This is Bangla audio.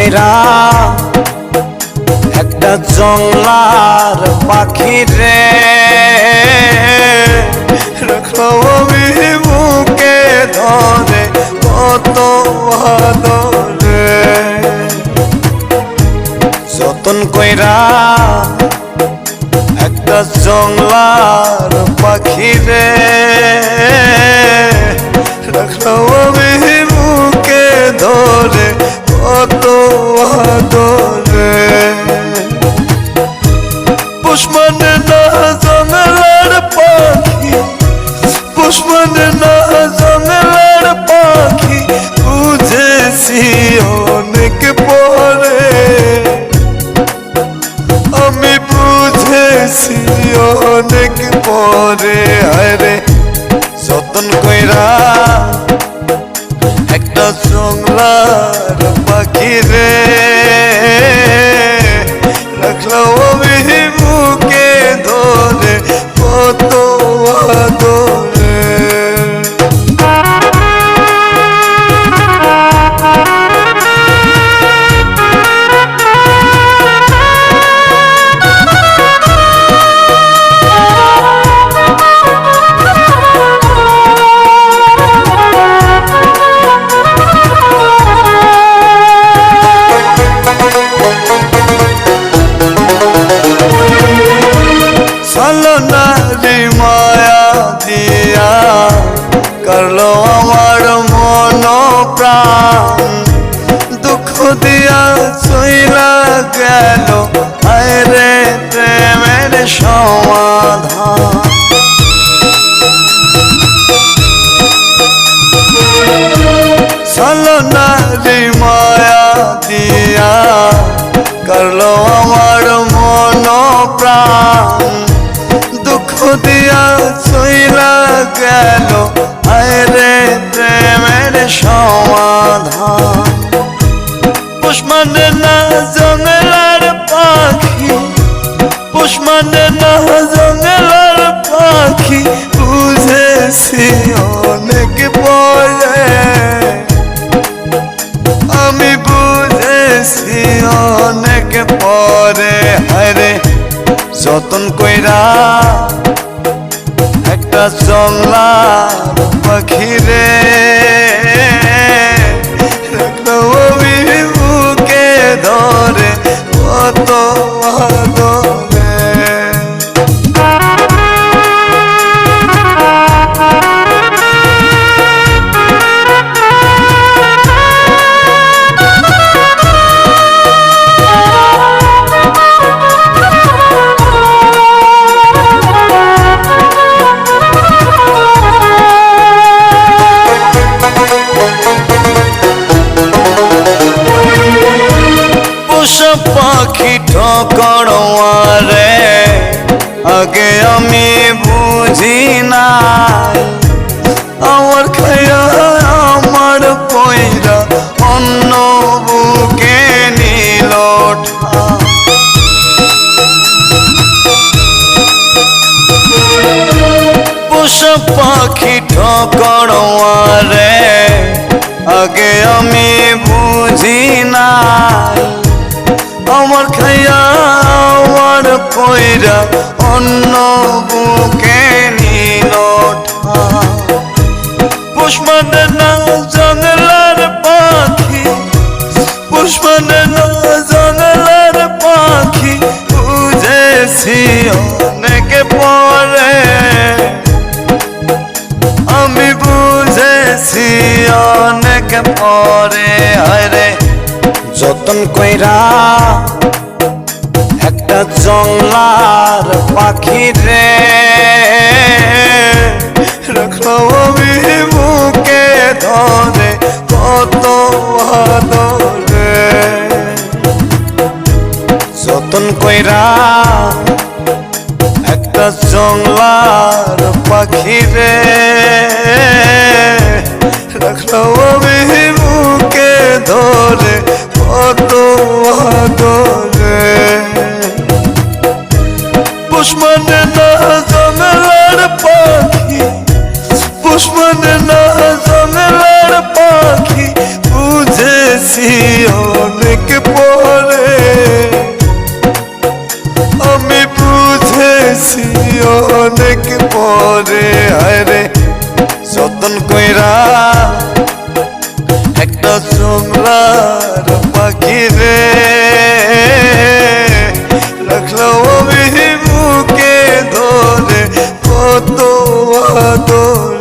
কইরা একটা জংলার পাখি রে রাখলাম আমি বুকে ধরে কত আদরে যতন কইরা একটা জংলার পাখি রে রাখলাম আমি বুকে ধরে কত আদরে পুষ্পনে না জংলার পাখি পুষ্পনে না জংলার পাখি বুঝেছি অনেক পরে আমি বুঝেছি অনেক পরে আরে যতন কইরা একটা জংলার পাখি রে রাখলাম আমি বুকে ধরে কত আদরে নারী মায়া দিয়া করলো আমার মন প্রাণ দুঃখ দিয়া চইলা গেল আরে প্রেমের সমাধান চলো নারী মায়া দিয়া করলো আমার মন প্রাণ দুঃখ দিয়া চইলা গেল আরে প্রেমের সমাধান পুষ্পনে না জংলার পাখি পুষ্পনে না জংলার পাখি বুঝেছি অনেক পরে আমি বুঝেছি অনেক পরে হরে যতন কইরা একটা জংলার পাখি রে রাখলাম আমি বুকে ধরে কত আদরে পাখি ঠকড়ে আগে আমি বুঝি নাই আমার খায়া আমার পয়রা অন্য বুকে নিল পোষা পাখি ঠকড়ে আগে আমি বুঝি নাই আমার খাইয়া আমার পয়রা অন্য বুকে নিল পুষ্পনে না জংলার পাখি পুষ্পনে না জংলার পাখি বুঝেছি অনেক পরে আমি বুঝেছি অনেক পরে আরে যতন কইরা একটা জংলার পাখি রে রাখলাম আমি বুকে ধরে কত আদরে যতন কইরা একটা জংলার পাখি রে রাখলাম আমি বুকে ধরে কত আদরে পুষ্পনে না জংলার পাখি পুষ্পনে না জংলার পাখি বুঝেছি অনেক কইরা একটা জংলার পাখি রে রাখলাম আমি বুকে ধরে কত আদর